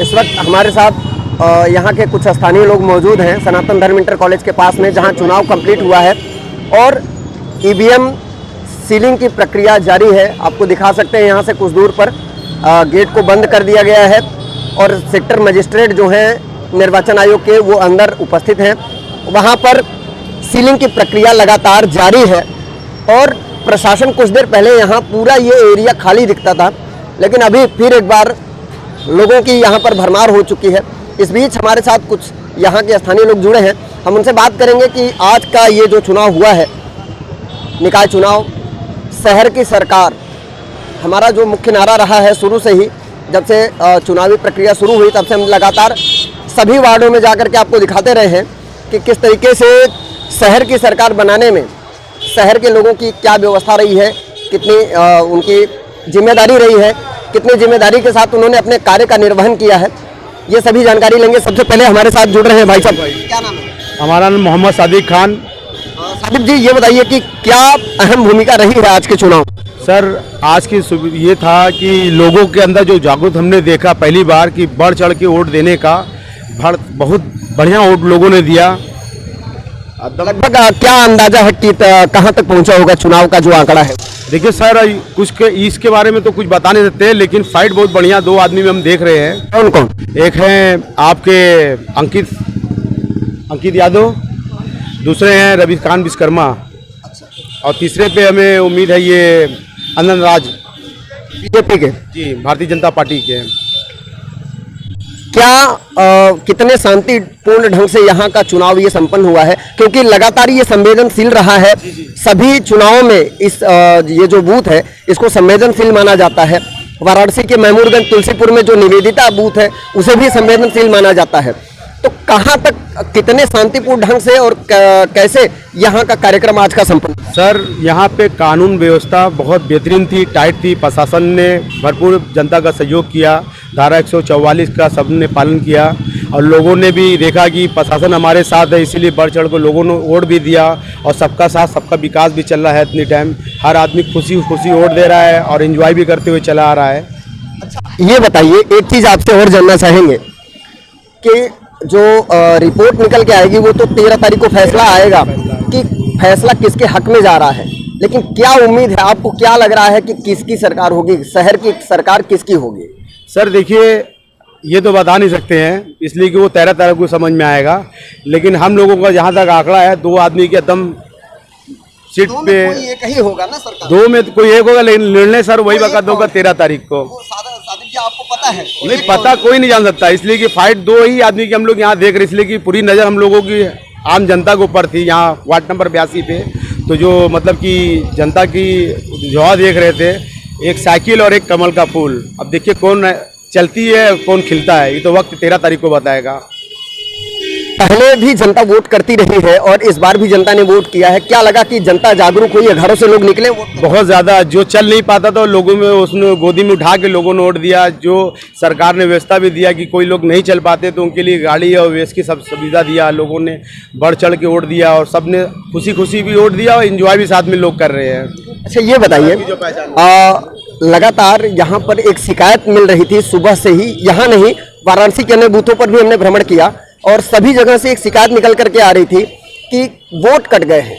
इस वक्त हमारे साथ यहाँ के कुछ स्थानीय लोग मौजूद हैं सनातन धर्म इंटर कॉलेज के पास में, जहाँ चुनाव कंप्लीट हुआ है और ईवीएम सीलिंग की प्रक्रिया जारी है। आपको दिखा सकते हैं यहाँ से कुछ दूर पर गेट को बंद कर दिया गया है और सेक्टर मजिस्ट्रेट जो हैं निर्वाचन आयोग के वो अंदर उपस्थित हैं। वहाँ पर सीलिंग की प्रक्रिया लगातार जारी है और प्रशासन कुछ देर पहले यहाँ पूरा ये एरिया खाली दिखता था, लेकिन अभी फिर एक बार लोगों की यहाँ पर भरमार हो चुकी है। इस बीच हमारे साथ कुछ यहाँ के स्थानीय लोग जुड़े हैं, हम उनसे बात करेंगे कि आज का ये जो चुनाव हुआ है, निकाय चुनाव, शहर की सरकार, हमारा जो मुख्य नारा रहा है शुरू से ही, जब से चुनावी प्रक्रिया शुरू हुई तब से हम लगातार सभी वार्डों में जाकर के आपको दिखाते रहे हैं कि किस तरीके से शहर की सरकार बनाने में शहर के लोगों की क्या व्यवस्था रही है, कितनी उनकी जिम्मेदारी रही है, कितनी जिम्मेदारी के साथ उन्होंने अपने कार्य का निर्वहन किया है, ये सभी जानकारी लेंगे। सबसे पहले हमारे साथ जुड़ रहे हैं भाई साहब, क्या नाम है? हमारा नाम मोहम्मद सादिक खान। सादिक जी, ये बताइए कि क्या अहम भूमिका रही है आज के चुनाव? सर, आज की ये था कि लोगों के अंदर जो जागरूक हमने देखा पहली बार कि बढ़ चढ़ के वोट देने का, बहुत बढ़िया वोट लोगों ने दिया। लगभग क्या अंदाजा है कि कहां तक पहुंचा होगा चुनाव का जो आंकड़ा है? देखिए सर, कुछ के इसके बारे में तो कुछ बता नहीं सकते, लेकिन फाइट बहुत बढ़िया दो आदमी में हम देख रहे हैं। कौन कौन? एक हैं आपके अंकित यादव, दूसरे हैं रविकांत विश्वकर्मा, और तीसरे पे हमें उम्मीद है ये आनंद राज, बीजेपी के। जी, भारतीय जनता पार्टी के। क्या कितने शांतिपूर्ण ढंग से यहाँ का चुनाव ये संपन्न हुआ है? क्योंकि लगातार ये संवेदनशील रहा है, सभी चुनावों में इस ये जो बूथ है इसको संवेदनशील माना जाता है। वाराणसी के महमूदगंज तुलसीपुर में जो निवेदिता बूथ है उसे भी संवेदनशील माना जाता है। तो कहाँ तक, कितने शांतिपूर्ण ढंग से और कैसे यहाँ का कार्यक्रम आज का संपन्न? सर, यहाँ पे कानून व्यवस्था बहुत बेहतरीन थी, टाइट थी। प्रशासन ने भरपूर जनता का सहयोग किया, धारा 144 का सबने पालन किया और लोगों ने भी देखा कि प्रशासन हमारे साथ है, इसीलिए बढ़ चढ़ कर लोगों ने वोट भी दिया और सबका साथ सबका विकास भी चल रहा है। इतनी टाइम हर आदमी खुशी खुशी वोट दे रहा है और एंजॉय भी करते हुए चला आ रहा है। अच्छा, ये बताइए, एक चीज़ आपसे और जानना चाहेंगे कि जो रिपोर्ट निकल के आएगी वो तो 13 तारीख को फैसला आएगा कि फैसला किसके हक में जा रहा है, लेकिन क्या उम्मीद है आपको? क्या लग रहा है कि किसकी सरकार होगी, शहर की सरकार किसकी होगी? सर देखिए, ये तो बता नहीं सकते हैं, इसलिए कि वो 13 तारीख को समझ में आएगा, लेकिन हम लोगों का जहाँ तक आंकड़ा है, दो आदमी के एकदम सीट पे एक ही होगा ना सरकार? दो में तो कोई एक होगा, लेकिन निर्णय सर वही बता दूंगा 13 तारीख को। आपको पता है? नहीं पता, कोई नहीं जान सकता, इसलिए कि फाइट दो ही आदमी की हम लोग यहाँ देख रहे, इसलिए कि पूरी नज़र हम लोगों की आम जनता के ऊपर थी यहाँ वार्ड नंबर 82 पे। तो जो मतलब कि जनता की जवाब देख रहे थे, एक साइकिल और एक कमल का फूल। अब देखिए कौन चलती है, कौन खिलता है, ये तो वक्त 13 तारीख को बताएगा। पहले भी जनता वोट करती रही है और इस बार भी जनता ने वोट किया है। क्या लगा कि जनता जागरूक हुई है, घरों से लोग निकले? बहुत ज़्यादा, जो चल नहीं पाता था लोगों में उसने गोदी में उठा के लोगों ने वोट दिया। जो सरकार ने व्यवस्था भी दिया कि कोई लोग नहीं चल पाते तो उनके लिए गाड़ी और वेस्ट की सब सुविधा दिया, लोगों ने बढ़ चढ़ के वोट दिया और सब ने खुशी खुशी भी वोट दिया और एंजॉय भी साथ में लोग कर रहे हैं। अच्छा, ये बताइए, लगातार यहाँ पर एक शिकायत मिल रही थी सुबह से ही, यहाँ नहीं वाराणसी के अन्य बूथों पर भी हमने भ्रमण किया और सभी जगह से एक शिकायत निकल करके आ रही थी कि वोट कट गए हैं।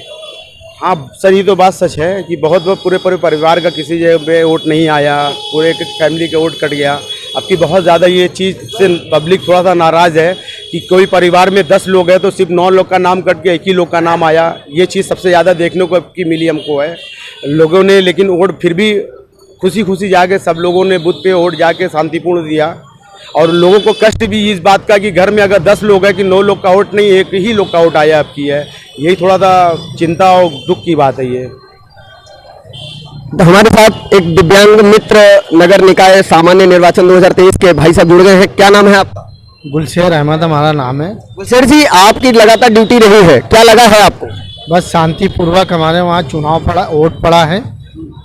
हाँ सर, ये तो बात सच है कि बहुत पूरे परिवार का किसी जगह पे वोट नहीं आया, पूरे फैमिली का वोट कट गया। अब की बहुत ज़्यादा ये चीज़ से पब्लिक थोड़ा सा नाराज़ है कि कोई परिवार में 10 लोग हैं तो सिर्फ 9 लोग का नाम कट के 1 ही लोग का नाम आया। ये चीज़ सबसे ज़्यादा देखने को अब की मिली हमको है लोगों ने, लेकिन वोट फिर भी खुशी खुशी जाके सब लोगों ने बूथ पे वोट जाके शांतिपूर्ण दिया। और लोगों को कष्ट भी इस बात का कि घर में अगर 10 लोग हैं कि 9 लोग का वोट नहीं, 1 ही लोग का वोट आया आपकी है, यही थोड़ा सा चिंता और दुख की बात है। ये हमारे साथ एक दिव्यांग मित्र नगर निकाय सामान्य निर्वाचन 2023 के भाई साहब जुड़ गए हैं। क्या नाम है आपका? गुलशेर अहमद हमारा नाम है। गुलशेर जी, आपकी लगातार ड्यूटी रही है, क्या लगा है आपको? बस शांतिपूर्वक हमारे वहाँ चुनाव पड़ा, वोट पड़ा है,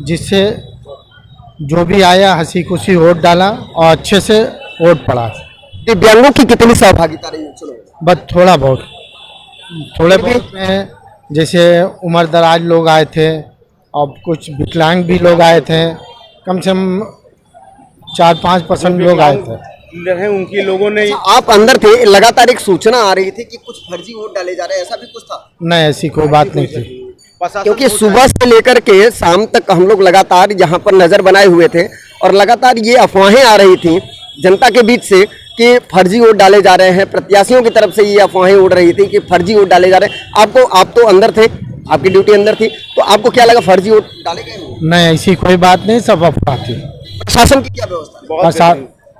जिससे जो भी आया हंसी खुशी वोट डाला और अच्छे से वोट पड़ा। दिव्यांगों की कितनी सहभागिता रही है चुनाव? बस थोड़ा बहुत में, जैसे उम्र दराज लोग आए थे और कुछ विकलांग भी लोग आए थे, कम से कम 4-5% लोग आए थे। लीडर हैं उनकी लोगों ने आप अंदर थे, लगातार एक सूचना आ रही थी कि कुछ फर्जी वोट डाले जा रहे हैं, ऐसा भी कुछ था? नहीं, ऐसी कोई बात नहीं थी। क्योंकि सुबह से लेकर के शाम तक हम लोग लगातार यहाँ पर नजर बनाए हुए थे और लगातार ये अफवाहें आ रही थी जनता के बीच से कि फर्जी वोट डाले जा रहे हैं, प्रत्याशियों की तरफ से ये अफवाहें उड़ रही थी कि फर्जी वोट डाले जा रहे हैं। आप तो अंदर थे, आपकी ड्यूटी अंदर थी, तो आपको क्या लगा फर्जी वोट डाले गए? नहीं, ऐसी कोई बात नहीं, सब अफवाह थी। प्रशासन की क्या व्यवस्था है?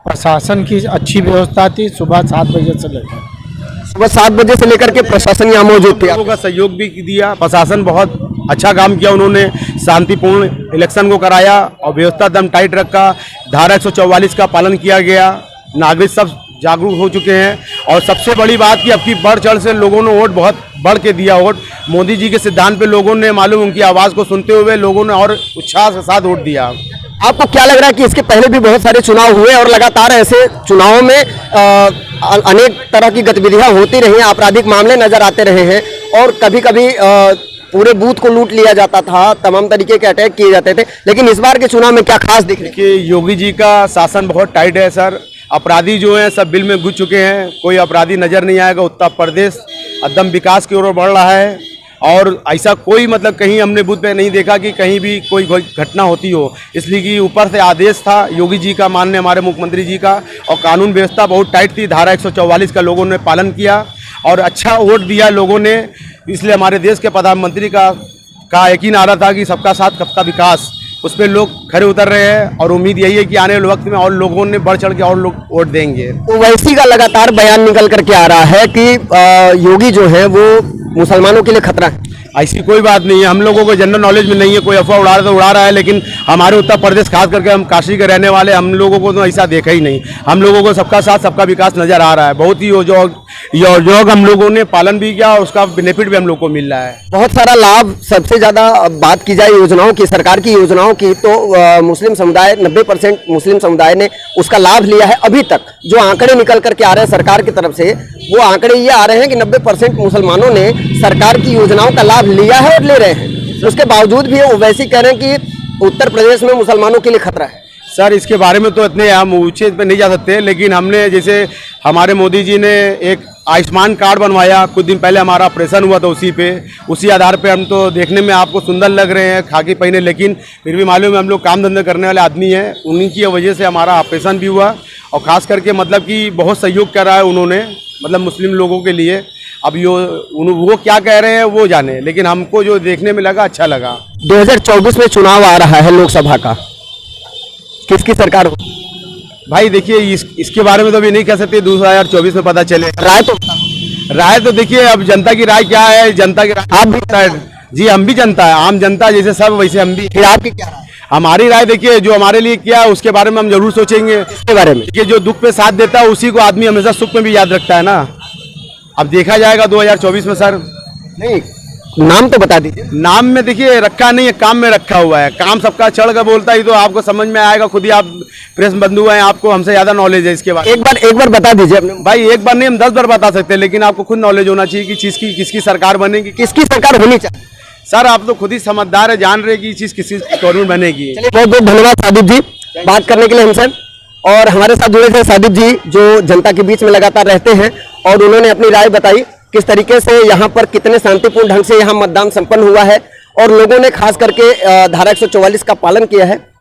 प्रशासन की अच्छी व्यवस्था थी। सुबह 7 बजे से लेकर सुबह 7 बजे से लेकर के प्रशासन यहाँ मौजूद थे। लोगों का सहयोग भी दिया, प्रशासन बहुत अच्छा काम किया, उन्होंने शांतिपूर्ण इलेक्शन को कराया और व्यवस्था दम टाइट रखा। धारा 144 का पालन किया गया, नागरिक सब जागरूक हो चुके हैं और सबसे बड़ी बात कि अब की बढ़ चढ़ से लोगों ने वोट बहुत बढ़ के दिया। वोट मोदी जी के सिद्धांत पे लोगों ने मालूम उनकी आवाज़ को सुनते हुए लोगों ने और उत्साह के साथ वोट दिया। आपको क्या लग रहा है कि इसके पहले भी बहुत सारे चुनाव हुए और लगातार ऐसे चुनावों में अनेक तरह की गतिविधियां होती रही हैं, आपराधिक मामले नजर आते रहे हैं और कभी कभी पूरे बूथ को लूट लिया जाता था, तमाम तरीके के अटैक किए जाते थे, लेकिन इस बार के चुनाव में क्या खास दिख रही है? कि योगी जी का शासन बहुत टाइट है सर। अपराधी जो हैं सब बिल में घुस चुके हैं, कोई अपराधी नजर नहीं आएगा। उत्तर प्रदेश एकदम विकास की ओर बढ़ रहा है और ऐसा कोई मतलब कहीं हमने बूथ पे नहीं देखा कि कहीं भी कोई घटना होती हो, इसलिए कि ऊपर से आदेश था योगी जी का, माननीय हमारे मुख्यमंत्री जी का, और कानून व्यवस्था बहुत टाइट थी। धारा 144 का लोगों ने पालन किया और अच्छा वोट दिया लोगों ने। इसलिए हमारे देश के प्रधानमंत्री का यकीन आ रहा था कि सबका साथ सबका विकास, उस पर लोग खड़े उतर रहे हैं और उम्मीद यही है कि आने वाले वक्त में और लोगों ने बढ़ चढ़ के और लोग वोट देंगे। ओवैसी का लगातार बयान निकल करके आ रहा है कि योगी जो है वो मुसलमानों के लिए खतरा है। ऐसी कोई बात नहीं है, हम लोगों को जनरल नॉलेज में नहीं है, कोई अफवाह उड़ा रहा तो उड़ा रहा है, लेकिन हमारे उत्तर प्रदेश खास करके हम काशी के रहने वाले, हम लोगों को तो ऐसा देखा ही नहीं। हम लोगों को सबका साथ सबका विकास नजर आ रहा है। बहुत ही योग हम लोगों ने पालन भी किया और उसका बेनिफिट भी हम लोग को मिल रहा है। बहुत सारा लाभ, सबसे ज़्यादा बात की जाए योजनाओं की, सरकार की योजनाओं की, तो मुस्लिम समुदाय 90% मुस्लिम समुदाय ने उसका लाभ लिया है। अभी तक जो आंकड़े निकल करके आ रहे हैं सरकार की तरफ से, वो आंकड़े ये आ रहे हैं कि 90% मुसलमानों ने सरकार की योजनाओं का लाभ लिया है और ले रहे हैं। उसके बावजूद भी ओवैसी कह रहे हैं कि उत्तर प्रदेश में मुसलमानों के लिए खतरा है। सर इसके बारे में तो इतने हम ऊंचे पे नहीं जा सकते, लेकिन हमने जैसे हमारे मोदी जी ने एक आयुष्मान कार्ड बनवाया, कुछ दिन पहले हमारा ऑपरेशन हुआ था उसी आधार पे हम तो देखने में आपको सुंदर लग रहे हैं खाकी पहने, लेकिन फिर भी मालूम है हम लोग काम धंधे करने वाले आदमी हैं। उन्हीं की वजह से हमारा ऑपरेशन भी हुआ और ख़ास करके मतलब कि बहुत सहयोग कर रहा है उन्होंने, मतलब मुस्लिम लोगों के लिए। अब वो क्या कह रहे हैं वो जाने, लेकिन हमको जो देखने में लगा अच्छा लगा। 2024 में चुनाव आ रहा है लोकसभा का, किसकी सरकार हो? भाई देखिए इसके बारे में तो अभी नहीं कह सकते, 2024 में पता चले। राय तो देखिए अब जनता की राय क्या है, जनता की राय आप भी जी, हम भी जनता है, आम जनता जैसे सब वैसे हम भी। फिर आपकी क्या राय? हमारी राय देखिए जो हमारे लिए क्या है उसके बारे में हम जरूर सोचेंगे। इसके बारे में कि जो दुख पे साथ देता है उसी को आदमी हमेशा सुख में भी याद रखता है ना। अब देखा जाएगा 2024 में सर। नहीं, नाम तो बता दीजिए। नाम में देखिए रखा नहीं है, काम में रखा हुआ है। काम सबका चढ़ कर बोलता ही तो आपको समझ में आएगा, खुद ही आप प्रेस बंधु हैं, आपको हमसे ज्यादा नॉलेज है इसके बारे में। एक बार बता दीजिए अपने। भाई एक बार नहीं, हम 10 बार बता सकते हैं, लेकिन आपको खुद नॉलेज होना चाहिए कि चीज की किसकी सरकार बनेगी, किसकी सरकार होनी चाहिए। सर आप तो खुद ही समझदार है, जान रहे कि चीज किसी गवर्नमेंट बनेगी। बहुत बहुत धन्यवाद सादिक जी बात करने के लिए हमसे। और हमारे साथ जुड़े थे सादिक जी जो जनता के बीच में लगातार रहते हैं और उन्होंने अपनी राय बताई किस तरीके से यहाँ पर कितने शांतिपूर्ण ढंग से यहाँ मतदान संपन्न हुआ है और लोगों ने खास करके धारा 144 का पालन किया है।